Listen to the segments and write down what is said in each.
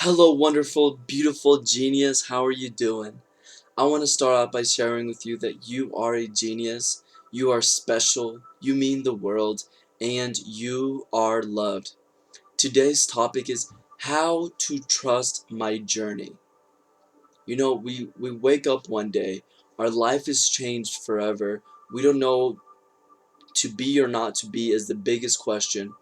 Hello, wonderful, beautiful genius. How are you doing? I want to start out by sharing with you that you are a genius, you are special, you mean the world, and you are loved. Today's topic is how to trust my journey. We wake up one day, our life is changed forever. We don't know to be or not to be is the biggest question.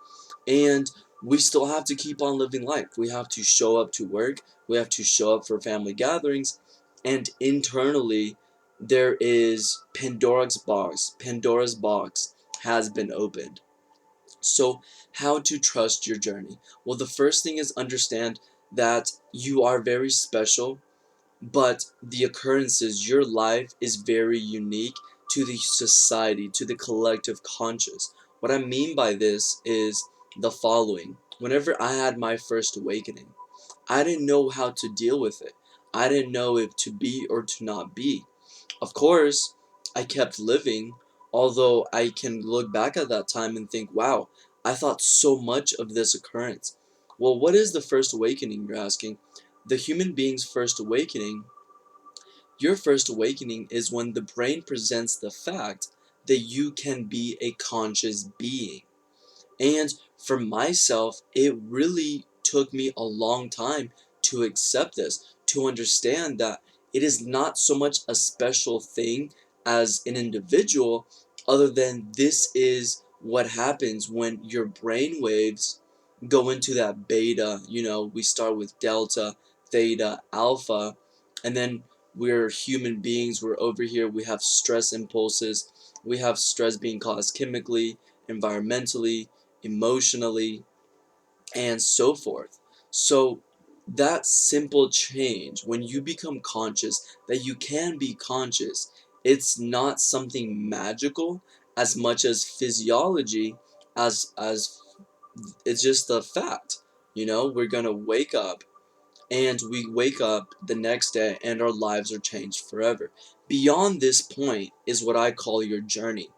And we still have to keep on living life. We have to show up to work, we have to show up for family gatherings, and internally there is Pandora's box. Pandora's box has been opened. So, how to trust your journey? Well, the first thing is understand that you are very special, but the occurrences, your life is very unique to the society, to the collective conscious. What I mean by this is the following. Whenever I had my first awakening, I didn't know how to deal with it. I didn't know if to be or to not be. Of course, I kept living, although I can look back at that time and think, wow, I thought so much of this occurrence. Well, what is the first awakening, you're asking? The human being's first awakening, your first awakening is when the brain presents the fact that you can be a conscious being. And for myself, it really took me a long time to accept this, to understand that it is not so much a special thing as an individual, other than this is what happens when your brain waves go into that beta. We start with delta, theta, alpha, and then we're human beings. We're over here. We have stress impulses. We have stress being caused chemically, environmentally, emotionally, and so forth. So that simple change, when you become conscious that you can be conscious, it's not something magical as much as physiology, as it's just a fact. We're gonna wake up, and we wake up the next day and our lives are changed forever. Beyond this point is what I call your journey.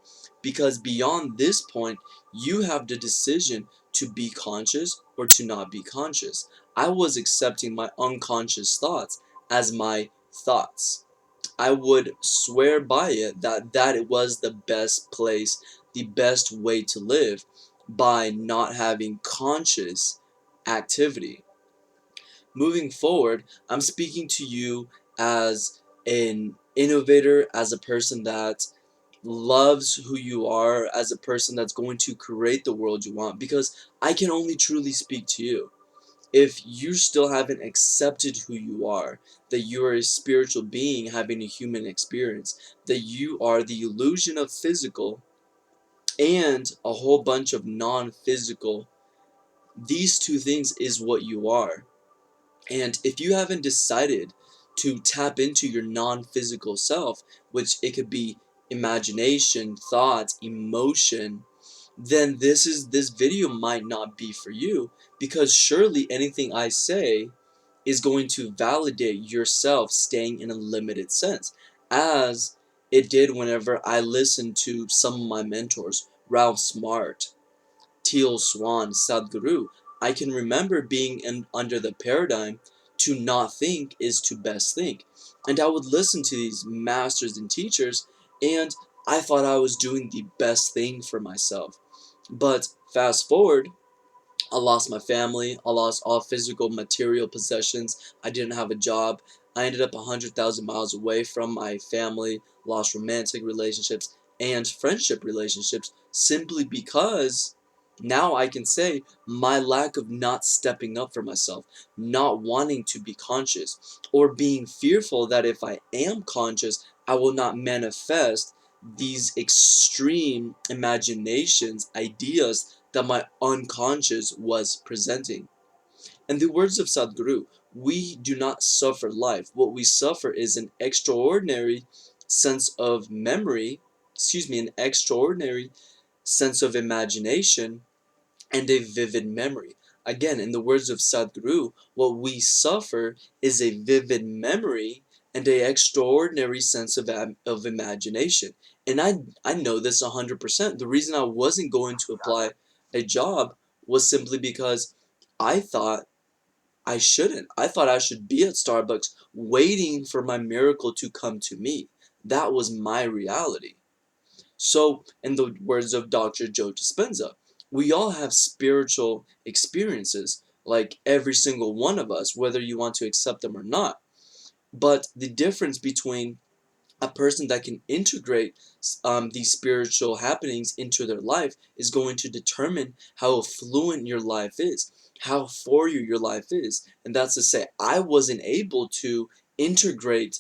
Because beyond this point, you have the decision to be conscious or to not be conscious. I was accepting my unconscious thoughts as my thoughts. I would swear by it that it was the best place, the best way to live, by not having conscious activity. Moving forward, I'm speaking to you as an innovator, as a person that loves who you are, as a person that's going to create the world you want, because I can only truly speak to you. If you still haven't accepted who you are, that you are a spiritual being having a human experience, that you are the illusion of physical and a whole bunch of non-physical, these two things is what you are. And if you haven't decided to tap into your non-physical self, which it could be imagination, thought, emotion, then this video might not be for you, because surely anything I say is going to validate yourself staying in a limited sense, as it did whenever I listened to some of my mentors, Ralph Smart, Teal Swan, Sadhguru. I can remember being under the paradigm to not think is to best think. And I would listen to these masters and teachers, and I thought I was doing the best thing for myself. But fast forward, I lost my family, I lost all physical material possessions, I didn't have a job, I ended up 100,000 miles away from my family, lost romantic relationships and friendship relationships, simply because now I can say my lack of not stepping up for myself, not wanting to be conscious, or being fearful that if I am conscious, I will not manifest these extreme imaginations, ideas that my unconscious was presenting. In the words of Sadhguru, we do not suffer life. What we suffer is an extraordinary sense of memory, an extraordinary sense of imagination, and a vivid memory. Again, in the words of Sadhguru, what we suffer is a vivid memory and an extraordinary sense of imagination. And I know this 100%. The reason I wasn't going to apply a job was simply because I thought I shouldn't. I thought I should be at Starbucks waiting for my miracle to come to me. That was my reality. So, in the words of Dr. Joe Dispenza, we all have spiritual experiences, like every single one of us, whether you want to accept them or not. But the difference between a person that can integrate these spiritual happenings into their life is going to determine how affluent your life is, how for you your life is. And that's to say, I wasn't able to integrate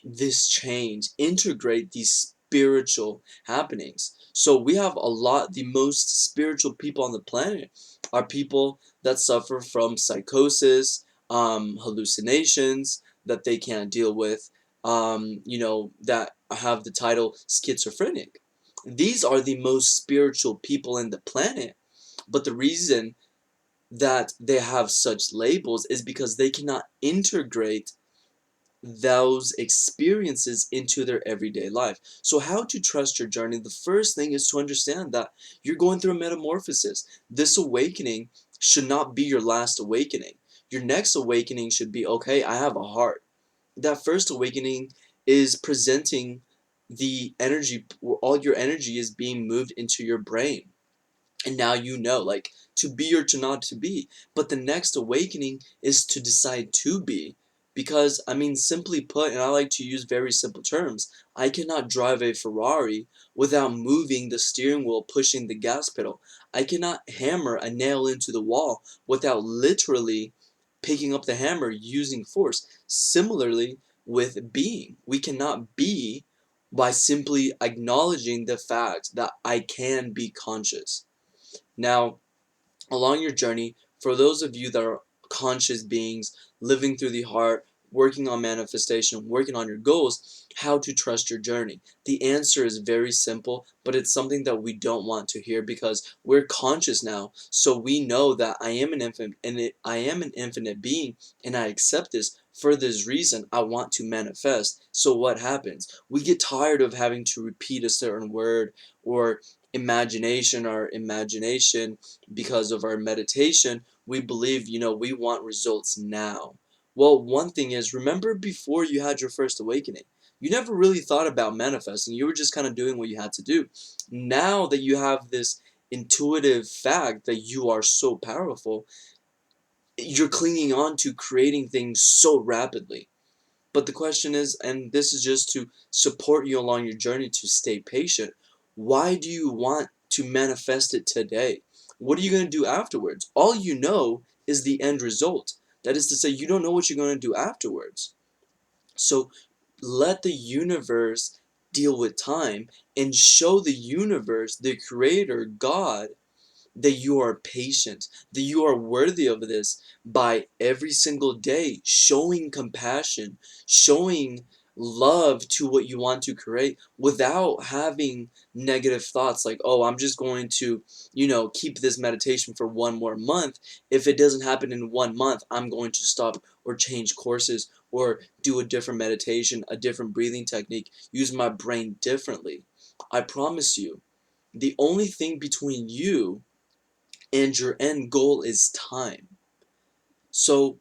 this change, integrate these spiritual happenings. So we have a lot, the most spiritual people on the planet are people that suffer from psychosis, hallucinations that they can't deal with, that have the title schizophrenic. These are the most spiritual people in the planet, but the reason that they have such labels is because they cannot integrate those experiences into their everyday life. So how to trust your journey? The first thing is to understand that you're going through a metamorphosis. This awakening should not be your last awakening. Your next awakening should be, okay, I have a heart. That first awakening is presenting the energy, all your energy is being moved into your brain. And now you know, like, to be or to not to be. But the next awakening is to decide to be. Because, I mean, simply put, and I like to use very simple terms, I cannot drive a Ferrari without moving the steering wheel, pushing the gas pedal. I cannot hammer a nail into the wall without literally picking up the hammer using force. Similarly, with being, we cannot be by simply acknowledging the fact that I can be conscious. Now, along your journey, for those of you that are conscious beings, living through the heart, working on manifestation, working on your goals, how to trust your journey. The answer is very simple, but it's something that we don't want to hear because we're conscious now. So we know that I am an infinite, and I am an infinite being, and I accept this. For this reason, I want to manifest. So what happens? We get tired of having to repeat a certain word or imagination because of our meditation. We believe, we want results now. Well, one thing is, remember before you had your first awakening, you never really thought about manifesting. You were just kind of doing what you had to do. Now that you have this intuitive fact that you are so powerful, you're clinging on to creating things so rapidly. But the question is, and this is just to support you along your journey to stay patient, why do you want to manifest it today? What are you going to do afterwards? All you know is the end result. That is to say, you don't know what you're going to do afterwards. So let the universe deal with time and show the universe, the creator, God, that you are patient, that you are worthy of this by every single day showing compassion, showing love to what you want to create without having negative thoughts like, oh, I'm just going to, keep this meditation for one more month. If it doesn't happen in 1 month, I'm going to stop or change courses or do a different meditation, a different breathing technique, use my brain differently. I promise you, the only thing between you and your end goal is time. So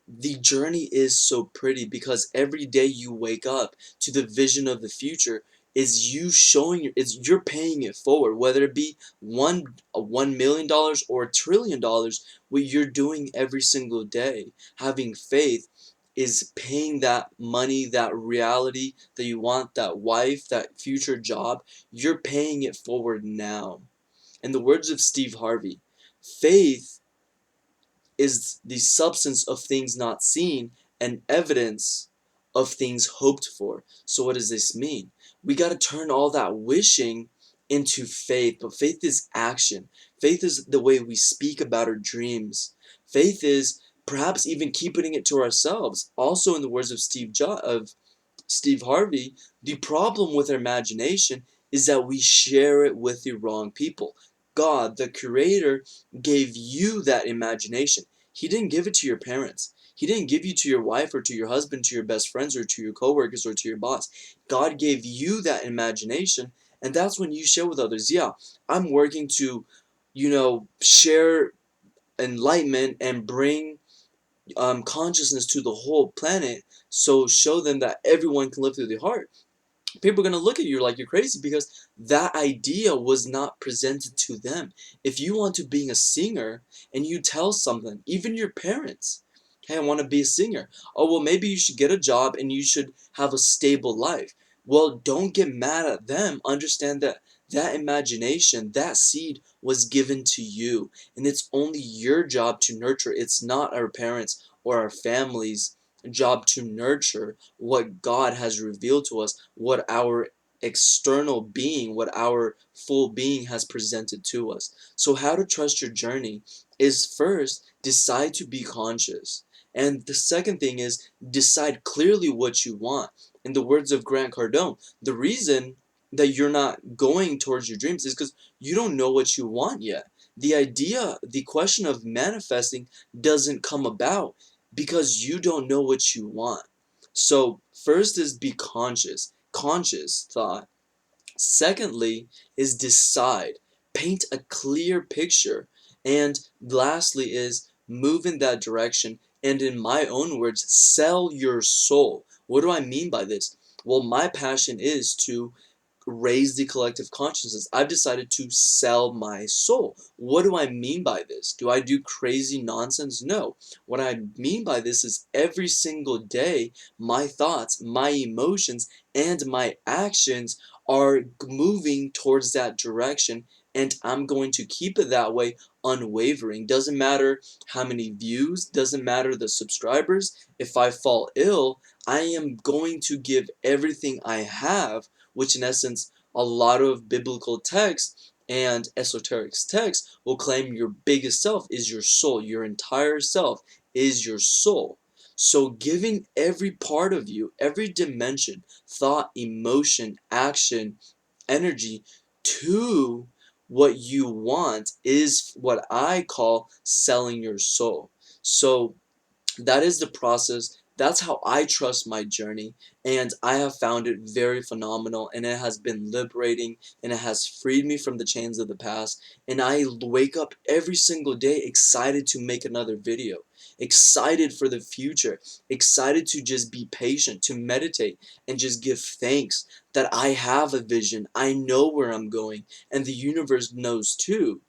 the journey is so pretty because every day you wake up to the vision of the future is you showing it's you're paying it forward, whether it be $1 million or $1 trillion. What you're doing every single day, having faith, is paying that money, that reality that you want, that wife, that future job. You're paying it forward now. In the words of Steve Harvey, faith is the substance of things not seen and evidence of things hoped for. So what does this mean? We got to turn all that wishing into faith, but faith is action. Faith is the way we speak about our dreams. Faith is perhaps even keeping it to ourselves. Also, in the words of Steve Harvey, the problem with our imagination is that we share it with the wrong people. God, the creator, gave you that imagination. He didn't give it to your parents. He didn't give you to your wife or to your husband, to your best friends or to your coworkers or to your boss. God gave you that imagination, and that's when you share with others. Yeah, I'm working to, share enlightenment and bring consciousness to the whole planet. So show them that everyone can live through the heart. People are going to look at you like you're crazy because that idea was not presented to them. If you want to be a singer and you tell something, even your parents, hey, I want to be a singer. Oh, well, maybe you should get a job and you should have a stable life. Well, don't get mad at them. Understand that that imagination, that seed was given to you, and it's only your job to nurture. It's not our parents or our families' job to nurture what God has revealed to us, what our external being, what our full being has presented to us. So, how to trust your journey is first decide to be conscious. And the second thing is decide clearly what you want. In the words of Grant Cardone, the reason that you're not going towards your dreams is because you don't know what you want yet. The question of manifesting doesn't come about because you don't know what you want. So first is be conscious, conscious thought. Secondly is decide, paint a clear picture. And lastly is move in that direction. And in my own words, sell your soul. What do I mean by this? Well, my passion is to raise the collective consciousness. I've decided to sell my soul. What do I mean by this? Do I do crazy nonsense? No. What I mean by this is every single day, my thoughts, my emotions, and my actions are moving towards that direction, and I'm going to keep it that way, unwavering. Doesn't matter how many views, doesn't matter the subscribers. If I fall ill, I am going to give everything I have, which in essence, a lot of biblical texts and esoteric texts will claim your biggest self is your soul. Your entire self is your soul. So giving every part of you, every dimension, thought, emotion, action, energy to what you want is what I call selling your soul. So that is the process. That's how I trust my journey, and I have found it very phenomenal, and it has been liberating, and it has freed me from the chains of the past. And I wake up every single day excited to make another video, excited for the future, excited to just be patient, to meditate, and just give thanks that I have a vision. I know where I'm going, and the universe knows too.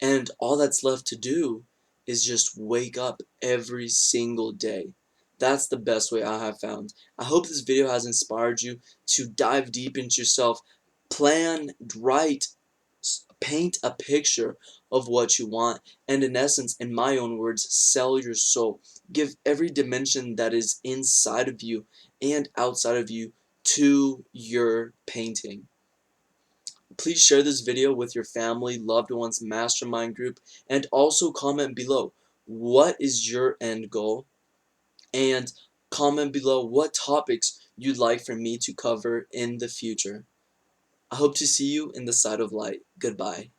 And all that's left to do is just wake up every single day. That's the best way I have found. I hope this video has inspired you to dive deep into yourself, plan, write, paint a picture of what you want, and in essence, in my own words, sell your soul. Give every dimension that is inside of you and outside of you to your painting. Please share this video with your family, loved ones, mastermind group, and also comment below what is your end goal, and comment below what topics you'd like for me to cover in the future. I hope to see you in the side of light. Goodbye.